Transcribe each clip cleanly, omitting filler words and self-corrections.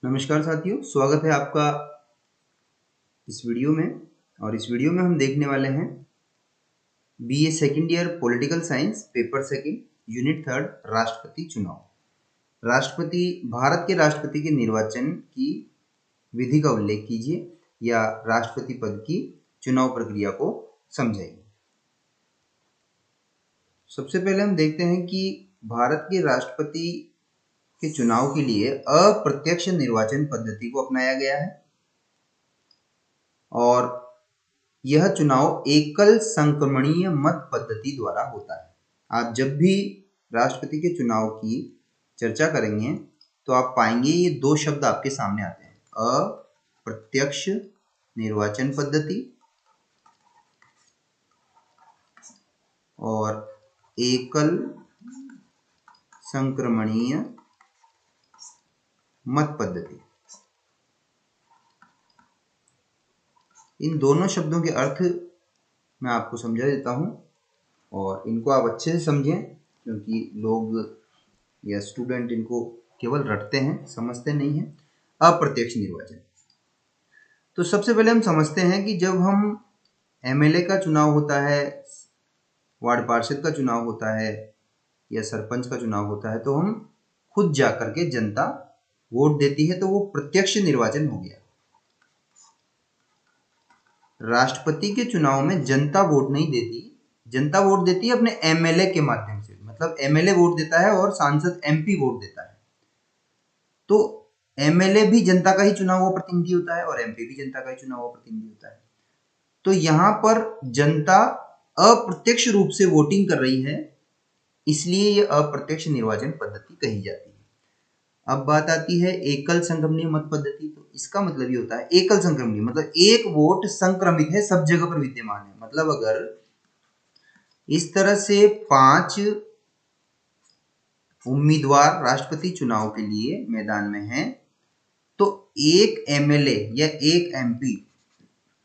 नमस्कार साथियों, स्वागत है आपका इस वीडियो में। और इस वीडियो में हम देखने वाले हैं BA second year political science paper second unit third राष्ट्रपति चुनाव। राष्ट्रपति भारत के राष्ट्रपति के निर्वाचन की विधि का उल्लेख कीजिए या राष्ट्रपति पद की चुनाव प्रक्रिया को समझाइए। सबसे पहले हम देखते हैं कि भारत के राष्ट्रपति के चुनाव के लिए अप्रत्यक्ष निर्वाचन पद्धति को अपनाया गया है और यह चुनाव एकल संक्रमणीय मत पद्धति द्वारा होता है। आप जब भी राष्ट्रपति के चुनाव की चर्चा करेंगे तो आप पाएंगे ये दो शब्द आपके सामने आते हैं, अप्रत्यक्ष निर्वाचन पद्धति और एकल संक्रमणीय मत पद्धति। इन दोनों शब्दों के अर्थ मैं आपको समझा देता हूं और इनको आप अच्छे से समझें, क्योंकि लोग या स्टूडेंट इनको केवल रटते हैं, समझते नहीं हैं। अप्रत्यक्ष निर्वाचन, तो सबसे पहले हम समझते हैं कि जब हम एमएलए का चुनाव होता है, वार्ड पार्षद का चुनाव होता है या सरपंच का चुनाव होता है, तो हम खुद जाकर के जनता वोट देती है, तो वो प्रत्यक्ष निर्वाचन हो गया। राष्ट्रपति के चुनाव में जनता वोट नहीं देती, जनता वोट देती है अपने एमएलए के माध्यम से, मतलब एमएलए वोट देता है और सांसद एमपी वोट देता है। तो एमएलए भी जनता का ही चुना हुआ प्रतिनिधि होता है और एमपी भी जनता का ही चुना हुआ प्रतिनिधि होता है। तो यहां पर जनता अप्रत्यक्ष रूप से वोटिंग कर रही है, इसलिए यह अप्रत्यक्ष निर्वाचन पद्धति कही जाती है। अब बात आती है एकल संक्रमणीय मत पद्धति। तो इसका मतलब ये होता है, एकल संक्रमणीय मतलब एक वोट संक्रमित है, सब जगह पर विद्यमान है। मतलब अगर इस तरह से 5 उम्मीदवार राष्ट्रपति चुनाव के लिए मैदान में हैं, तो एक एमएलए या एक एमपी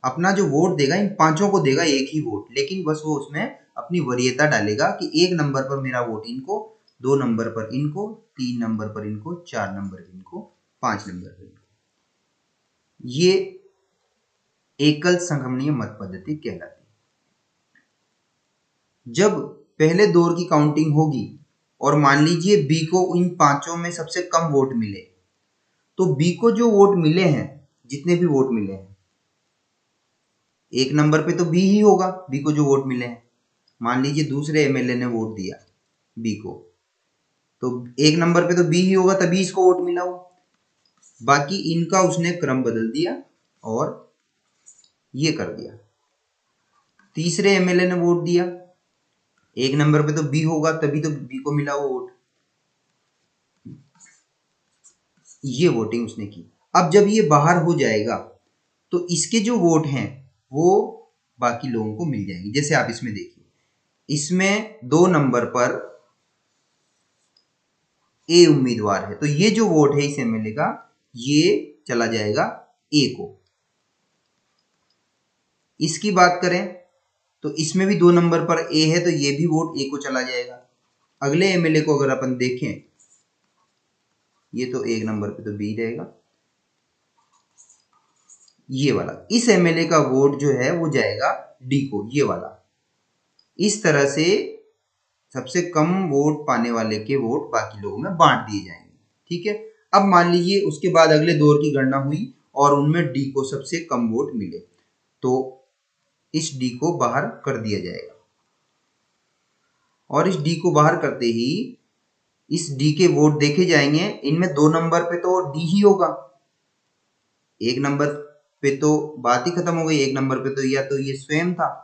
अपना जो वोट देगा, इन पांचों को देगा एक ही वोट, लेकिन बस वो उसमें अपनी वरीयता डालेगा कि 1 नंबर पर मेरा वोट इनको, 2 नंबर पर इनको, 3 नंबर पर इनको, 4 नंबर पर इनको, 5 नंबर पर इनको। ये एकल संक्रमणीय मत पद्धति कहलाती है। जब पहले दौर की काउंटिंग होगी और मान लीजिए बी को इन पांचों में सबसे कम वोट मिले, तो बी को जो वोट मिले हैं, जितने भी वोट मिले हैं, 1 नंबर पे तो बी ही होगा, बी को जो वोट मिले हैं। मान लीजिए दूसरे एमएलए ने वोट दिया बी को, तो 1 नंबर पे तो बी ही होगा, तभी इसको वोट मिला हो। बाकी इनका उसने क्रम बदल दिया और ये कर दिया। तीसरे एमएलए ने वोट दिया, 1 नंबर पे तो बी होगा, तभी तो बी को मिला वो वोट। ये वोटिंग उसने की। अब जब ये बाहर हो जाएगा तो इसके जो वोट हैं वो बाकी लोगों को मिल जाएंगे। जैसे आप इसमें देखिए, इसमें 2 नंबर पर ए उम्मीदवार है, तो ये जो वोट है इस एमएलए का, ये चला जाएगा ए को। इसकी बात करें तो इसमें भी 2 नंबर पर ए है, तो ये भी वोट ए को चला जाएगा। अगले एमएलए को अगर अपन देखें, ये तो 1 नंबर पे तो बी रहेगा, ये वाला इस एमएलए का वोट जो है वो जाएगा डी को, ये वाला। इस तरह से सबसे कम वोट पाने वाले के वोट बाकी लोगों में बांट दिए जाएंगे। ठीक है। अब मान लीजिए उसके बाद अगले दौर की गणना हुई और उनमें डी को सबसे कम वोट मिले, तो इस डी को बाहर कर दिया जाएगा। और इस डी को बाहर करते ही इस डी के वोट देखे जाएंगे, इनमें 2 नंबर पे तो डी ही होगा, 1 नंबर पे तो बात ही खत्म हो गई। 1 नंबर पे तो या तो ये स्वयं था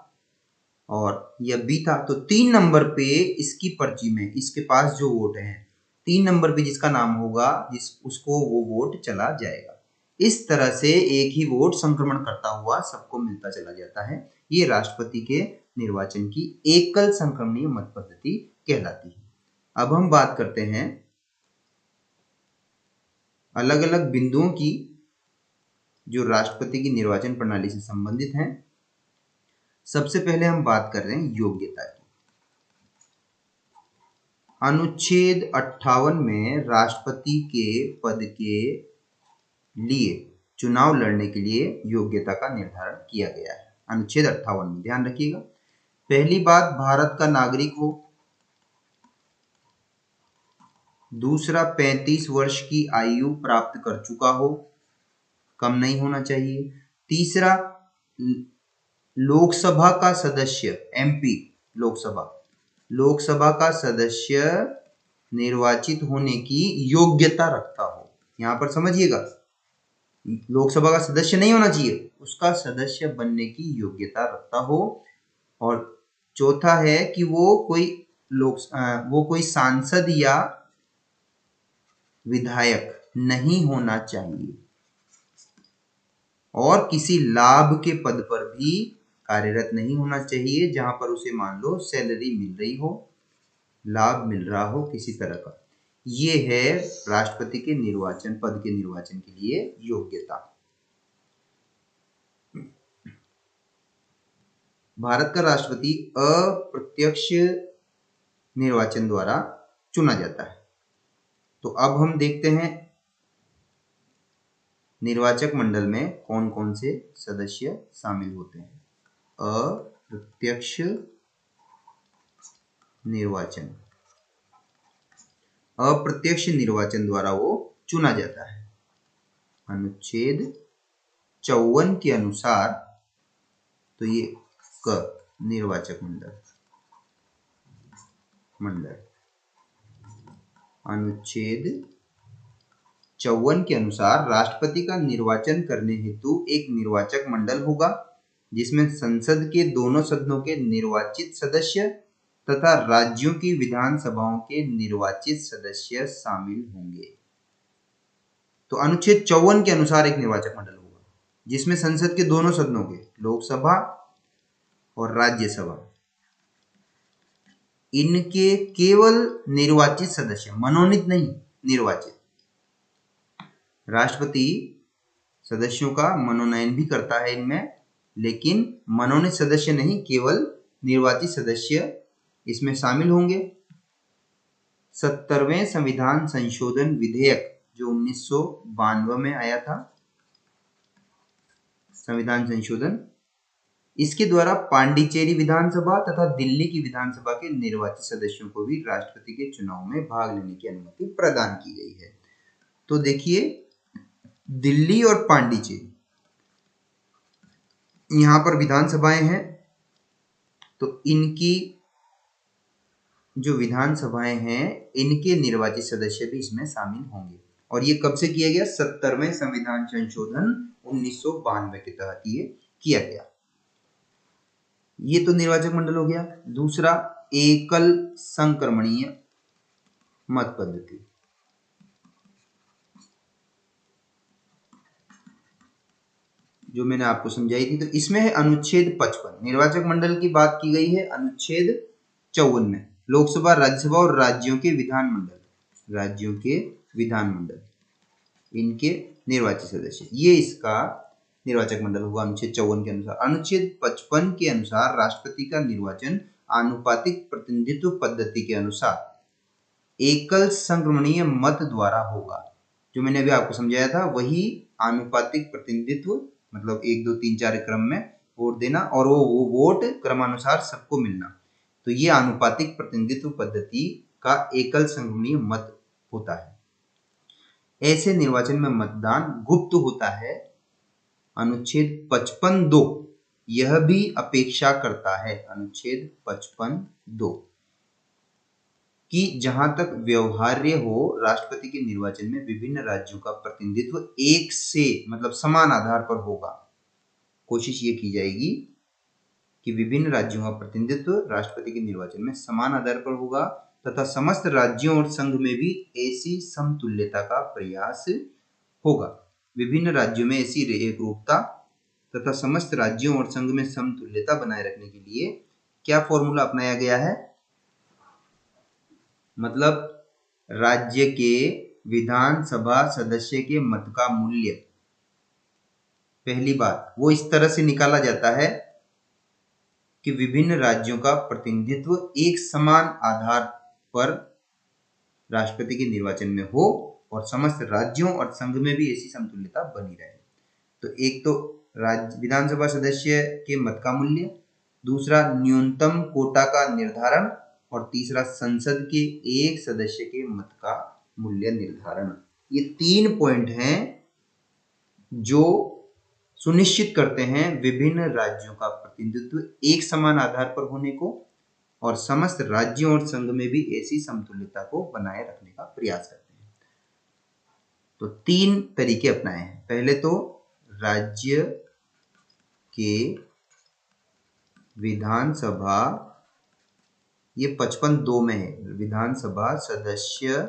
और यह बी था। तो 3 नंबर पे इसकी पर्ची में इसके पास जो वोट है, 3 नंबर पे जिसका नाम होगा, जिस उसको वो वोट चला जाएगा। इस तरह से एक ही वोट संक्रमण करता हुआ सबको मिलता चला जाता है। ये राष्ट्रपति के निर्वाचन की एकल संक्रमणीय मत पद्धति कहलाती है। अब हम बात करते हैं अलग अलग बिंदुओं की जो राष्ट्रपति की निर्वाचन प्रणाली से संबंधित हैं। सबसे पहले हम बात कर रहे हैं योग्यता की। अनुच्छेद 58 में राष्ट्रपति के पद के लिए चुनाव लड़ने के लिए योग्यता का निर्धारण किया गया है। अनुच्छेद 58 में ध्यान रखिएगा। पहली बात, भारत का नागरिक हो। दूसरा, 35 वर्ष की आयु प्राप्त कर चुका हो, कम नहीं होना चाहिए। तीसरा, लोकसभा का सदस्य, एमपी, लोकसभा का सदस्य निर्वाचित होने की योग्यता रखता हो। यहां पर समझिएगा, लोकसभा का सदस्य नहीं होना चाहिए, उसका सदस्य बनने की योग्यता रखता हो। और चौथा है कि वो कोई सांसद या विधायक नहीं होना चाहिए और किसी लाभ के पद पर भी कार्यरत नहीं होना चाहिए, जहां पर उसे मान लो सैलरी मिल रही हो, लाभ मिल रहा हो किसी तरह का। ये है राष्ट्रपति के पद के निर्वाचन के लिए योग्यता। भारत का राष्ट्रपति अप्रत्यक्ष निर्वाचन द्वारा चुना जाता है। तो अब हम देखते हैं निर्वाचक मंडल में कौन कौन से सदस्य शामिल होते हैं। अप्रत्यक्ष निर्वाचन, अप्रत्यक्ष निर्वाचन द्वारा वो चुना जाता है। अनुच्छेद 54 के अनुसार तो ये निर्वाचक मंडल अनुच्छेद 54 के अनुसार राष्ट्रपति का निर्वाचन करने हेतु एक निर्वाचक मंडल होगा, जिसमें संसद के दोनों सदनों के निर्वाचित सदस्य तथा राज्यों की विधानसभाओं के निर्वाचित सदस्य शामिल होंगे। तो अनुच्छेद 54 के अनुसार एक निर्वाचक मंडल होगा जिसमें संसद के दोनों सदनों के, लोकसभा और राज्यसभा, इनके केवल निर्वाचित सदस्य, मनोनीत नहीं, निर्वाचित। राष्ट्रपति सदस्यों का मनोनयन भी करता है इनमें, लेकिन मनोनीत सदस्य नहीं, केवल निर्वाचित सदस्य इसमें शामिल होंगे। 70वें संविधान संशोधन विधेयक जो 1992 में आया था, संविधान संशोधन, इसके द्वारा पांडिचेरी विधानसभा तथा दिल्ली की विधानसभा के निर्वाचित सदस्यों को भी राष्ट्रपति के चुनाव में भाग लेने की अनुमति प्रदान की गई है। तो देखिए, दिल्ली और पांडिचेरी, यहां पर विधानसभाएं हैं, तो इनकी जो विधानसभाएं हैं इनके निर्वाचित सदस्य भी इसमें शामिल होंगे। और ये कब से किया गया? 70वें संविधान संशोधन 1992 के तहत ये किया गया। ये तो निर्वाचक मंडल हो गया। दूसरा, एकल संक्रमणीय मत पद्धति। जो मैंने आपको समझाई थी, तो इसमें है अनुच्छेद 55। निर्वाचक मंडल की बात की गई है अनुच्छेद 54 में। लोकसभा, राज्यसभा और राज्यों के विधानमंडल, इनके निर्वाचित सदस्य, ये इसका निर्वाचक मंडल होगा अनुच्छेद 54 के अनुसार। अनुच्छेद 55 के अनुसार राष्ट्रपति का निर्वाचन आनुपातिक प्रतिनिधित्व पद्धति के अनुसार एकल संक्रमणीय मत द्वारा होगा। जो मैंने अभी आपको समझाया था वही आनुपातिक प्रतिनिधित्व, मतलब 1 2 3 4 क्रम में वोट देना और वो वोट क्रमानुसार सबको मिलना। तो ये आनुपातिक प्रतिनिधित्व पद्धति का एकल संक्रमणीय मत होता है। ऐसे निर्वाचन में मतदान गुप्त होता है। अनुच्छेद 55(2) यह भी अपेक्षा करता है, अनुच्छेद 55(2) कि जहां तक व्यवहार्य हो, राष्ट्रपति के निर्वाचन में विभिन्न राज्यों का प्रतिनिधित्व एक से, मतलब समान आधार पर होगा। कोशिश ये की जाएगी कि विभिन्न राज्यों का प्रतिनिधित्व राष्ट्रपति के निर्वाचन में समान आधार पर होगा तथा समस्त राज्यों और संघ में भी ऐसी समतुल्यता का प्रयास होगा। विभिन्न राज्यों में ऐसी एकरूपता तथा समस्त राज्यों और संघ में समतुल्यता बनाए रखने के लिए क्या फॉर्मूला अपनाया गया है? मतलब राज्य के विधानसभा सदस्य के मत का मूल्य, पहली बात वो इस तरह से निकाला जाता है कि विभिन्न राज्यों का प्रतिनिधित्व एक समान आधार पर राष्ट्रपति के निर्वाचन में हो और समस्त राज्यों और संघ में भी ऐसी समतुल्यता बनी रहे। तो एक तो राज्य विधानसभा सदस्य के मत का मूल्य, दूसरा न्यूनतम कोटा का निर्धारण, और तीसरा संसद के एक सदस्य के मत का मूल्य निर्धारण। ये 3 पॉइंट हैं जो सुनिश्चित करते हैं विभिन्न राज्यों का प्रतिनिधित्व एक समान आधार पर होने को और समस्त राज्यों और संघ में भी ऐसी समतुल्यता को बनाए रखने का प्रयास करते हैं। तो 3 तरीके अपनाए हैं। पहले तो राज्य के विधानसभा, ये 55(2) में है, विधानसभा सदस्य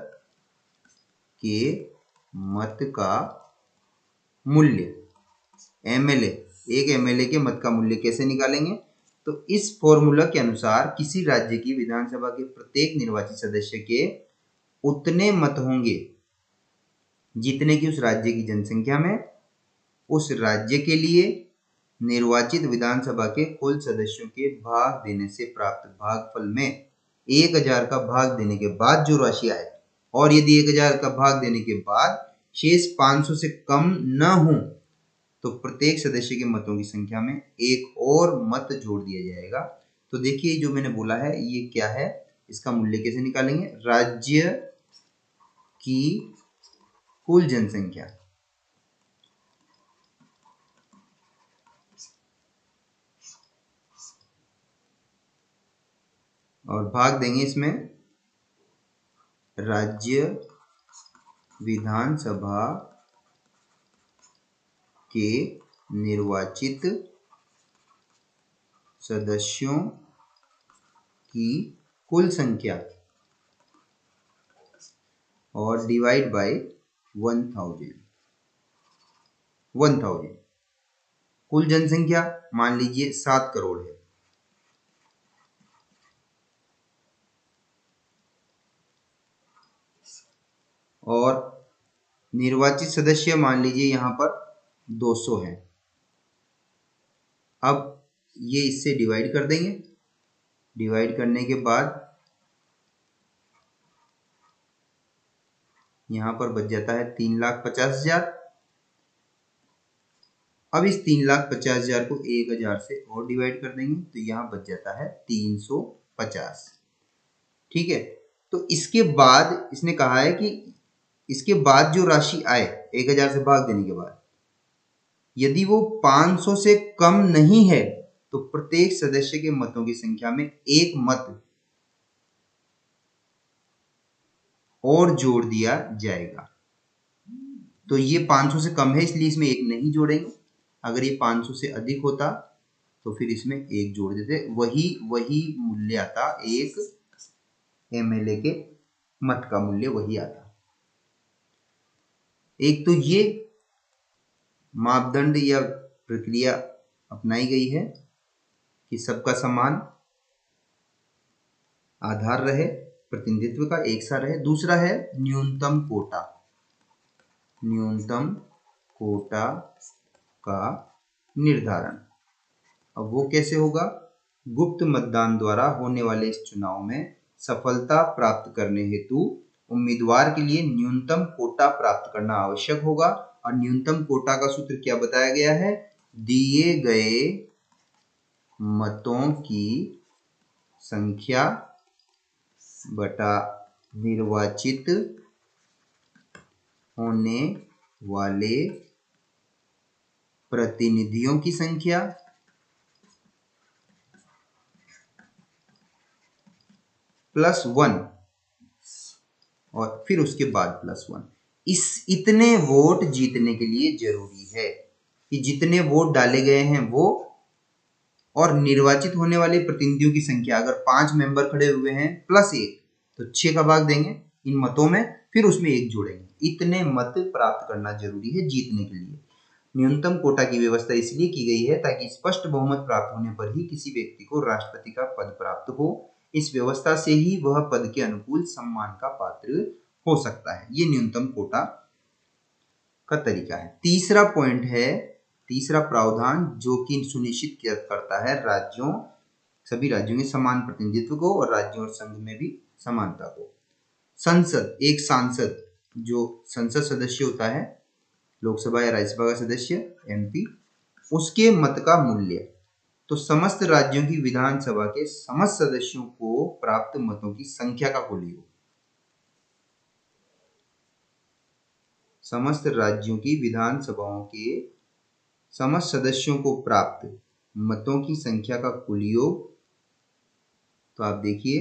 के मत का मूल्य, एमएलए, एक एमएलए के मत का मूल्य कैसे निकालेंगे? तो इस फॉर्मूला के अनुसार किसी राज्य की विधानसभा के प्रत्येक निर्वाचित सदस्य के उतने मत होंगे जितने की उस राज्य की जनसंख्या में उस राज्य के लिए निर्वाचित विधानसभा के कुल सदस्यों के भाग देने से प्राप्त भागफल में 1000 का भाग देने के बाद जो राशि आए, और यदि 1000 का भाग देने के बाद शेष 500 से कम न हो तो प्रत्येक सदस्य के मतों की संख्या में एक और मत जोड़ दिया जाएगा। तो देखिए जो मैंने बोला है ये क्या है, इसका मूल्य कैसे निकालेंगे? राज्य की कुल जनसंख्या और भाग देंगे इसमें राज्य विधानसभा के निर्वाचित सदस्यों की कुल संख्या और डिवाइड बाय 1000। कुल जनसंख्या मान लीजिए 7 करोड़ है, और निर्वाचित सदस्य मान लीजिए यहाँ पर 200 है। अब ये इससे डिवाइड कर देंगे, डिवाइड करने के बाद यहाँ पर बच जाता है 3,50,000। अब इस 3,50,000 को 1000 से और डिवाइड कर देंगे तो यहाँ बच जाता है 350। ठीक है, तो इसके बाद इसने कहा है कि इसके बाद जो राशि आए 1000 से भाग देने के बाद, यदि वो 500 से कम नहीं है तो प्रत्येक सदस्य के मतों की संख्या में एक मत और जोड़ दिया जाएगा। तो ये 500 से कम है इसलिए इसमें एक नहीं जोड़ेंगे। अगर ये 500 से अधिक होता तो फिर इसमें एक जोड़ देते, वही मूल्य आता, एक एमएलए के मत का मूल्य वही आता। एक तो ये मापदंड या प्रक्रिया अपनाई गई है कि सबका समान आधार रहे, प्रतिनिधित्व का एक सा रहे। दूसरा है न्यूनतम कोटा, न्यूनतम कोटा का निर्धारण। अब वो कैसे होगा? गुप्त मतदान द्वारा होने वाले इस चुनाव में सफलता प्राप्त करने हेतु उम्मीदवार के लिए न्यूनतम कोटा प्राप्त करना आवश्यक होगा। और न्यूनतम कोटा का सूत्र क्या बताया गया है? दिए गए मतों की संख्या बटा निर्वाचित होने वाले प्रतिनिधियों की संख्या +1 और फिर उसके बाद +1। इतने वोट जीतने के लिए जरूरी है कि जितने वोट डाले गए हैं वो, और निर्वाचित होने वाले प्रतिनिधियों की संख्या, अगर 5 मेंबर खड़े हुए हैं +1 तो 6 का भाग देंगे इन मतों में, फिर उसमें 1 जोड़ेंगे। इतने मत प्राप्त करना जरूरी है जीतने के लिए। न्यूनतम कोटा की व्यवस्था इसलिए की गई है ताकि स्पष्ट बहुमत प्राप्त होने पर ही किसी व्यक्ति को राष्ट्रपति का पद प्राप्त हो। इस व्यवस्था से ही वह पद के अनुकूल सम्मान का पात्र हो सकता है। ये न्यूनतम कोटा का तरीका है। तीसरा पॉइंट है, तीसरा प्रावधान जो कि सुनिश्चित करता है सभी राज्यों के समान प्रतिनिधित्व को और राज्यों और संघ में भी समानता को। संसद, एक सांसद जो संसद सदस्य होता है, लोकसभा या राज्यसभा का सदस्य एमपी, उसके मत का मूल्य। तो समस्त राज्यों की विधानसभा के समस्त सदस्यों को प्राप्त मतों की संख्या का कुल योग। समस्त राज्यों की विधानसभाओं के समस्त सदस्यों को प्राप्त मतों की संख्या का कुल योग। तो आप देखिए,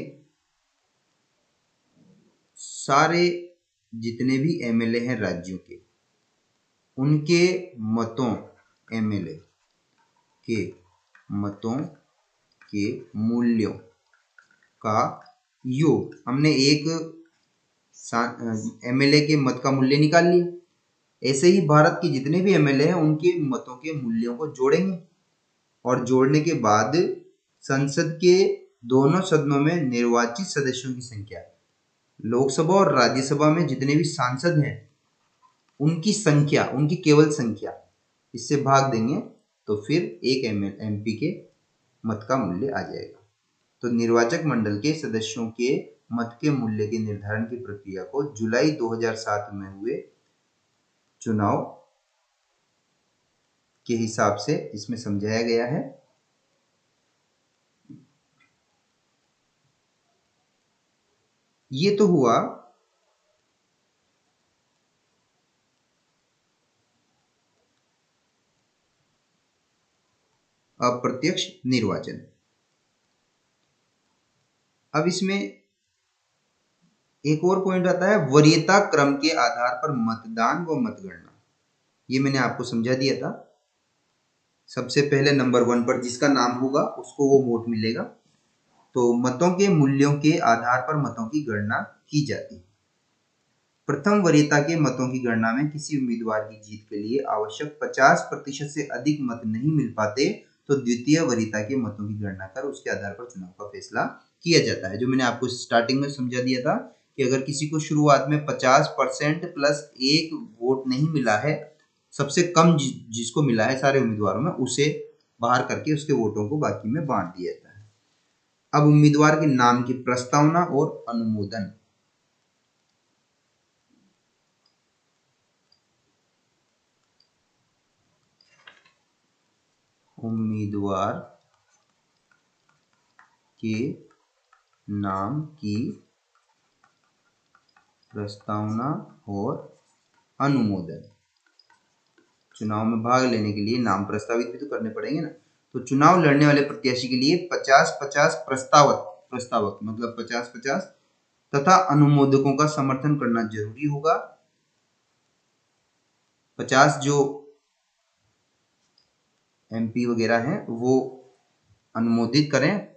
सारे जितने भी एमएलए हैं राज्यों के, उनके मतों, एमएलए के मतों के मूल्यों का योग। हमने एक एमएलए के मत का मूल्य निकाल लिया। ऐसे ही भारत के जितने भी एमएलए हैं उनके मतों के मूल्यों को जोड़ेंगे, और जोड़ने के बाद संसद के दोनों सदनों में निर्वाचित सदस्यों की संख्या, लोकसभा और राज्यसभा में जितने भी सांसद हैं उनकी संख्या, उनकी केवल संख्या, इससे भाग देंगे तो फिर एक एमपी के मत का मूल्य आ जाएगा। तो निर्वाचक मंडल के सदस्यों के मत के मूल्य के निर्धारण की प्रक्रिया को जुलाई 2007 में हुए चुनाव के हिसाब से इसमें समझाया गया है। ये तो हुआ अप्रत्यक्ष निर्वाचन। अब इसमें एक और पॉइंट आता है, वरीयता क्रम के आधार पर मतदान व मतगणना। ये मैंने आपको समझा दिया था। सबसे पहले नंबर 1 पर जिसका नाम होगा उसको वो वोट मिलेगा। तो मतों के मूल्यों के आधार पर मतों की गणना की जाती है। प्रथम वरीयता के मतों की गणना में किसी उम्मीदवार की जीत के लिए आवश्यक 50% से अधिक मत नहीं मिल पाते तो द्वितीय वरीयता के मतों की गणना कर उसके आधार पर चुनाव का फैसला किया जाता है। जो मैंने आपको स्टार्टिंग में समझा दिया था कि अगर किसी को शुरुआत में 50% प्लस 1 वोट नहीं मिला है, सबसे कम जिसको मिला है सारे उम्मीदवारों में, उसे बाहर करके उसके वोटों को बाकी में बांट दिया जाता है। अब उम्मीदवार के नाम की प्रस्तावना और अनुमोदन। उम्मीदवार के नाम की प्रस्तावना और अनुमोदन। चुनाव में भाग लेने के लिए नाम प्रस्तावित भी तो करने पड़ेंगे ना। तो चुनाव लड़ने वाले प्रत्याशी के लिए 50-50 प्रस्तावक मतलब 50-50 तथा अनुमोदकों का समर्थन करना जरूरी होगा। 50 जो एमपी वगैरह हैं वो अनुमोदित करें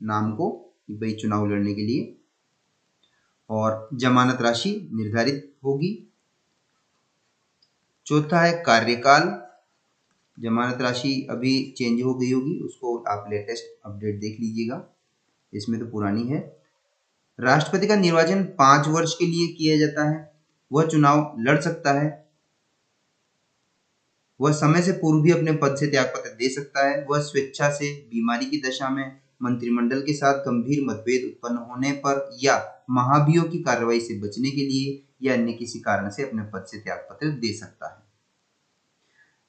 नाम को कि भाई चुनाव लड़ने के लिए, और जमानत राशि निर्धारित होगी। चौथा है कार्यकाल। जमानत राशि अभी चेंज हो गई होगी, उसको आप लेटेस्ट अपडेट देख लीजिएगा, इसमें तो पुरानी है। राष्ट्रपति का निर्वाचन 5 वर्ष के लिए किया जाता है। वह चुनाव लड़ सकता है। वह समय से पूर्व भी अपने पद से त्यागपत्र दे सकता है। वह स्वेच्छा से, बीमारी की दशा में, मंत्रिमंडल के साथ गंभीर मतभेद उत्पन्न होने पर या महाभियोग की कार्रवाई से बचने के लिए या अन्य किसी कारण से अपने पद से त्यागपत्र दे सकता है।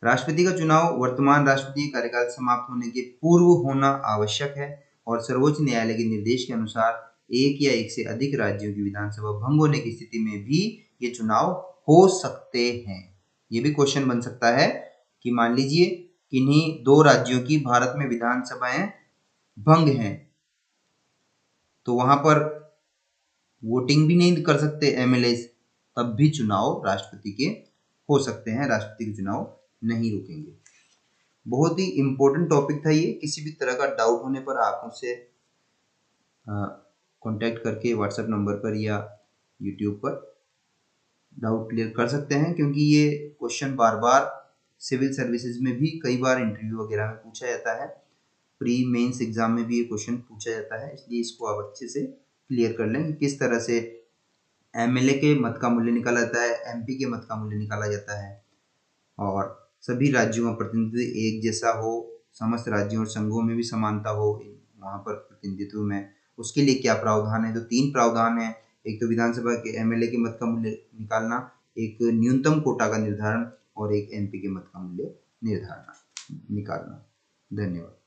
राष्ट्रपति का चुनाव वर्तमान राष्ट्रपति का कार्यकाल समाप्त होने के पूर्व होना आवश्यक है और सर्वोच्च न्यायालय के निर्देश के अनुसार एक या एक से अधिक राज्यों की विधानसभा भंग होने की स्थिति में भी ये चुनाव हो सकते हैं। ये भी क्वेश्चन बन सकता है कि मान लीजिए किन्हीं 2 राज्यों की भारत में विधानसभाएं भंग हैं, तो वहां पर वोटिंग भी नहीं कर सकते एमएलए, तब भी चुनाव राष्ट्रपति के हो सकते हैं। राष्ट्रपति के चुनाव नहीं रुकेंगे। बहुत ही इंपॉर्टेंट टॉपिक था ये। किसी भी तरह का डाउट होने पर आप मुझसे कांटेक्ट करके व्हाट्सएप नंबर पर या यूट्यूब पर डाउट क्लियर कर सकते हैं, क्योंकि ये क्वेश्चन बार बार सिविल सर्विसेज में भी कई बार इंटरव्यू वगैरह में पूछा जाता है, प्री मेंस एग्जाम में भी ये क्वेश्चन पूछा जाता है। इसलिए इसको आप अच्छे से क्लियर कर लें कि किस तरह से एमएलए के मत का मूल्य निकाला जाता है, एमपी के मत का मूल्य निकाला जाता है, और सभी राज्यों का प्रतिनिधित्व एक जैसा हो, समस्त राज्यों और संघों में भी समानता हो वहां पर प्रतिनिधित्व में, उसके लिए क्या प्रावधान है। तो 3 प्रावधान है एक तो विधानसभा के एमएलए के मत का मूल्य निकालना, एक न्यूनतम कोटा का निर्धारण और एक एमपी के मत का मूल्य निर्धारण निकालना। धन्यवाद।